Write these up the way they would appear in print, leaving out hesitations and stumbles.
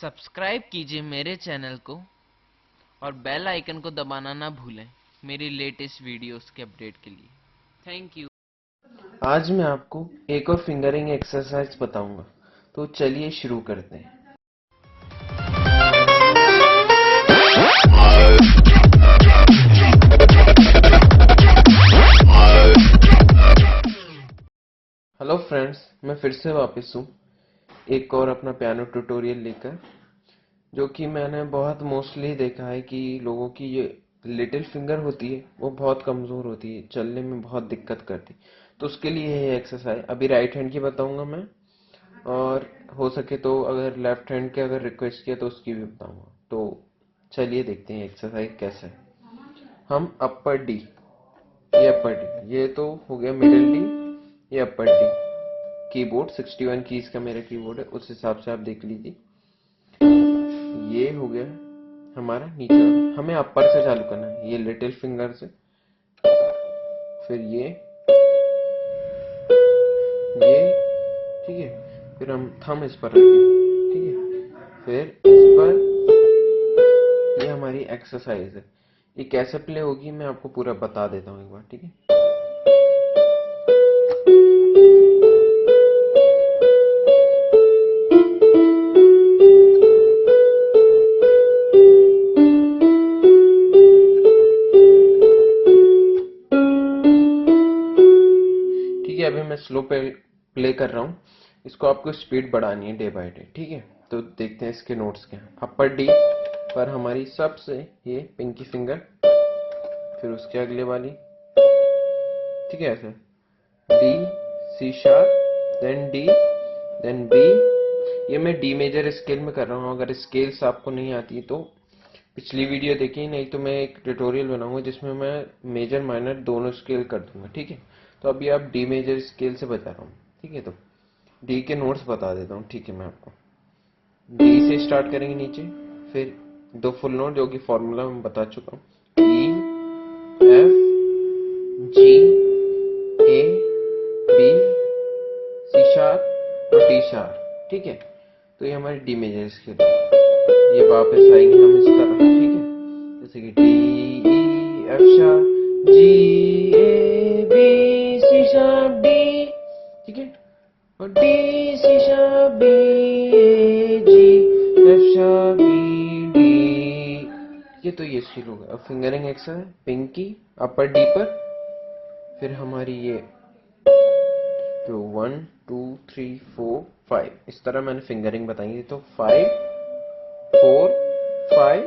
Subscribe कीजिए मेरे channel को और बेल आइकन को दबाना ना भूलें मेरी लेटेस्ट वीडियोस के अपडेट के लिए। Thank you. आज मैं आपको एक और फिंगरिंग एक्सरसाइज बताऊंगा, तो चलिए शुरू करते हैं। हेलो फ्रेंड्स, मैं फिर से वापस हूँ एक और अपना पियानो ट्यूटोरियल लेकर, जो कि मैंने बहुत मोस्टली देखा है कि लोगों की ये लिटिल फिंगर होती है वो बहुत कमज़ोर होती है, चलने में बहुत दिक्कत करती है। तो उसके लिए ये एक्सरसाइज अभी राइट हैंड की बताऊंगा मैं, और हो सके तो अगर लेफ्ट हैंड के अगर रिक्वेस्ट किया तो उसकी भी बताऊंगा। तो चलिए देखते हैं एक्सरसाइज कैसे है। हम अपर डी, ये अपर डी, ये तो हो गया मिडिल डी, ये अपर डी। कीबोर्ड 61 कीज का मेरा कीबोर्ड है, उस हिसाब से आप देख लीजिए। ये हो गया हमारा नीचे वाला, हमें अपर से चालू करना है, ये लिटिल फिंगर से, फिर ये, ठीक है, फिर हम थंब इस पर रखेंगे, ठीक है, फिर इस पर। ये हमारी एक्सरसाइज है। ये कैसे प्ले होगी मैं आपको पूरा बता देता हूँ एक बार, ठीक है। ठीक है, अभी मैं स्लो प्ले कर रहा हूँ। इसको आपको स्पीड बढ़ानी है डे बाय डे, ठीक है। तो देखते हैं इसके नोट्स क्या हैं। अपर डी पर हमारी सबसे ये पिंकी फिंगर, फिर उसके अगले वाली, ठीक है, ऐसे D, C sharp, then D, then B. ये मैं डी मेजर स्केल में कर रहा हूँ। अगर स्केल्स आपको नहीं आती तो पिछली वीडियो देखिए, नहीं तो मैं एक ट्यूटोरियल बनाऊंगा जिसमें मैं मेजर माइनर दोनों स्केल कर दूंगा, ठीक है। तो अभी आप डी मेजर स्केल से बता रहा हूँ, ठीक है। तो डी के नोट्स बता देता हूँ, ठीक है। मैं आपको डी से स्टार्ट करेंगे नीचे, फिर दो फुल नोट जो कि फॉर्मूला में बता चुका हूँ, ई, F, ji, A, B, C sharp और डी शार्प, ठीक है। तो ये हमारी डी मेजर स्केल है। ये वापस आएंगे हम इस तरह, ठीक है, जैसे कि D, E, F sharp, G, A, B, C sharp, D, ठीक है, और डी, सी शार्प, बी, ए, जी, एफ शार्प, बी, डी। ये तो ये स्केल होगा। अब फिंगरिंग एक्सरसाइज, पिंकी अपर डी पर, फिर हमारी ये तो 1 2 3 4 5, इस तरह मैंने फिंगरिंग बताई है। तो 5 4 5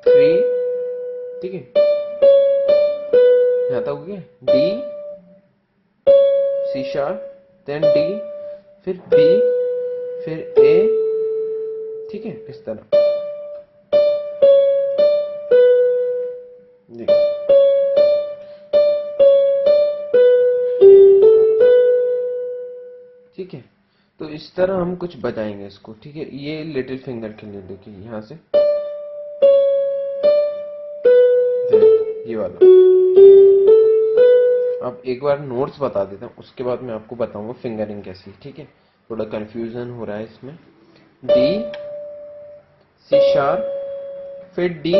3, ठीक है, यहाँ तक हो गया। D, C sharp, then D, फिर बी, फिर ए, ठीक है, इस तरह देखिए। ठीक है, तो इस तरह हम कुछ बजाएंगे इसको, ठीक है। ये लिटिल फिंगर के लिए देखिए, यहाँ से ये वाला। अब एक बार नोट्स बता देता हूँ, उसके बाद मैं आपको बताऊंगा फिंगरिंग कैसी, ठीक है। थोड़ा कंफ्यूजन हो रहा है इसमें। डी, सी शार्प, फिर डी,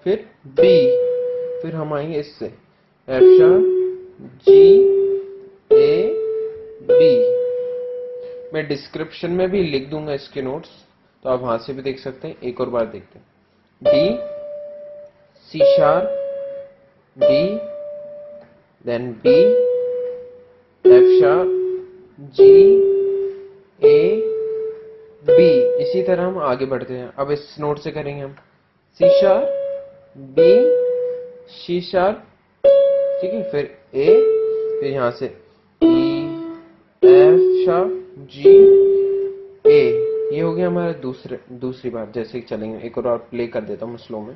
फिर बी, फिर हम आएंगे इससे F sharp, G, A, B. मैं डिस्क्रिप्शन में भी लिख दूंगा इसके नोट्स, तो आप वहां से भी देख सकते हैं। एक और बार देखते हैं। D, C sharp, D, then B, F sharp, G, A, B. इसी तरह हम आगे बढ़ते हैं। अब इस नोट से करेंगे हम C sharp, B, C sharp, ठीक है, फिर ए, फिर यहां से ई, एफ शार्प, जी, ए। ये हो गया हमारा दूसरी बार। जैसे कि चलेंगे, एक और प्ले कर देता हूँ स्लो में।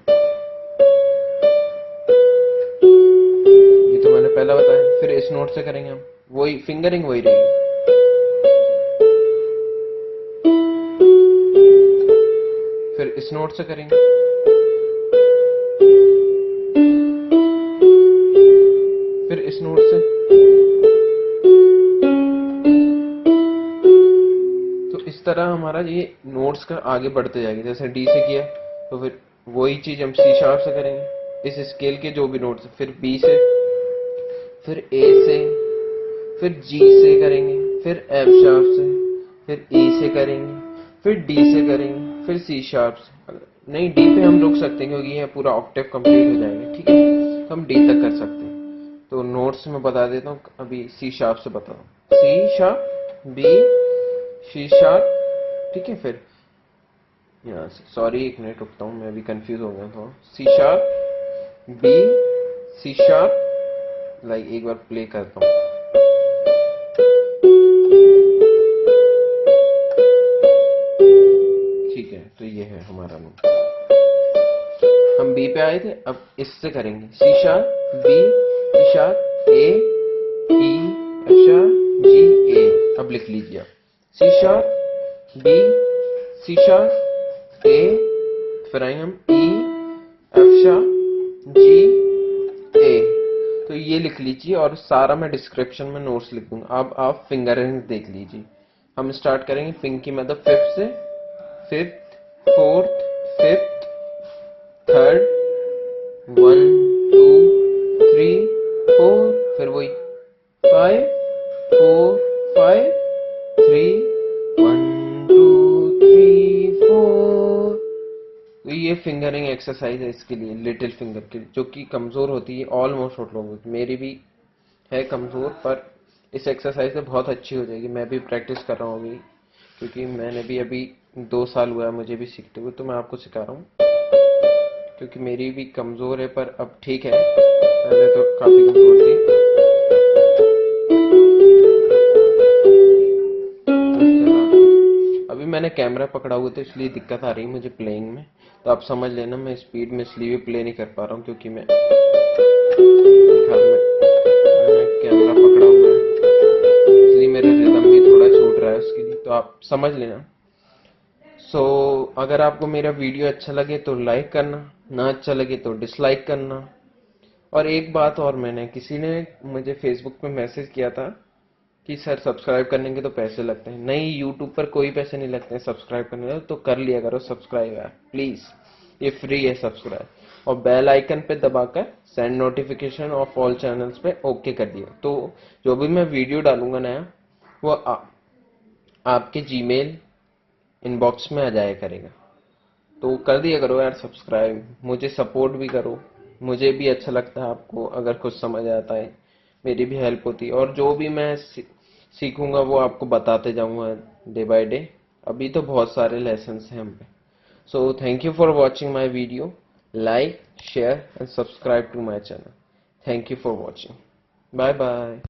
ये तो मैंने पहला बताया। फिर इस नोट से करेंगे हम, वही फिंगरिंग वही रहेगी। फिर इस नोट से करेंगे, फिर इस नोट से, तो इस तरह हमारा ये नोट्स का आगे बढ़ते जाएगा। जैसे डी से किया तो फिर वही चीज हम सी शार्प से करेंगे, इस स्केल के जो भी नोट्स, फिर बी से, फिर ए से, फिर जी से करेंगे, फिर एफ शार्प से, फिर ई से करेंगे, फिर डी से करेंगे, फिर सी शार्प से। नहीं, डी पे हम रुक सकते हैं क्योंकि ये पूरा ऑक्टेव कंप्लीट हो जाएगा, ठीक है, तो हम डी तक कर सकते हैं। तो नोट्स में बता देता हूँ, अभी सी शार्प से बता रहा हूँ। C sharp, B, C sharp, ठीक है, फिर यहाँ से, सॉरी एक मिनट रुकता हूँ, मैं अभी कंफ्यूज हो गया था। C sharp, B, C sharp, like एक बार प्ले करता हूँ। ठीक है, तो ये है हमारा नोट। हम बी पे आए थे, अब इससे करेंगे C sharp, B, C sharp, A, E, F sharp, G, A. अब लिख लीजिए आप, C sharp, B, C sharp, A, फिर आए हम ई, एफ शार्प, जी, ए। तो ये लिख लीजिए और सारा मैं डिस्क्रिप्शन में नोट्स लिख दूंगा। अब आप फिंगरिंग देख लीजिए। हम स्टार्ट करेंगे पिंकी मतलब फिफ्थ से, फिफ्थ, फोर्थ, फिफ्थ, थर्ड, 1 2 3 4, फिर वही 5 4 5 3 1 2 3 4। तो ये फिंगरिंग एक्सरसाइज है इसके लिए, लिटिल फिंगर के लिए, जो कि कमजोर होती है ऑलमोस्ट आप लोगों की, मेरी भी है कमजोर, पर इस एक्सरसाइज से बहुत अच्छी हो जाएगी। मैं भी प्रैक्टिस कर रहा हूँ अभी, क्योंकि मैंने भी अभी 2 साल हुआ है मुझे भी सीखते हुए, तो मैं आपको सिखा रहा हूँ, क्योंकि मेरी भी कमजोर है, पर अब ठीक है, पहले तो काफी कमजोर थी। अभी मैंने कैमरा पकड़ा हुआ था इसलिए दिक्कत आ रही है मुझे प्लेइंग में, तो आप समझ लेना, मैं स्पीड में इसलिए भी प्ले नहीं कर पा रहा हूँ क्योंकि मैं घर में कैमरा पकड़ा हुआ है, इसलिए मेरा रिदम भी थोड़ा छूट रहा है उसके लिए, तो आप समझ लेना। सो अगर आपको मेरा वीडियो अच्छा लगे तो लाइक करना, ना अच्छा लगे तो डिसलाइक करना। और एक बात और, मैंने किसी ने मुझे फेसबुक पे मैसेज किया था कि सर सब्सक्राइब करने के तो पैसे लगते हैं। नहीं, यूट्यूब पर कोई पैसे नहीं लगते हैं सब्सक्राइब करने के, तो कर लिया करो सब्सक्राइब यार प्लीज, ये फ्री है सब्सक्राइब। और बेल आइकन पे दबाकर send notification of all channels पे ओके कर दिया, तो जो भी मैं वीडियो डालूंगा नया, वो आपके जीमेल इनबॉक्स में आ जाया करेगा। तो कर दिया करो यार सब्सक्राइब, मुझे सपोर्ट भी करो, मुझे भी अच्छा लगता है आपको अगर कुछ समझ आता है, मेरी भी हेल्प होती है, और जो भी मैं सीखूंगा वो आपको बताते जाऊंगा डे बाय डे। अभी तो बहुत सारे लेसन्स हैं हम पे। So thank you for watching my video, like share and subscribe to my channel. Thank you for watching, bye bye.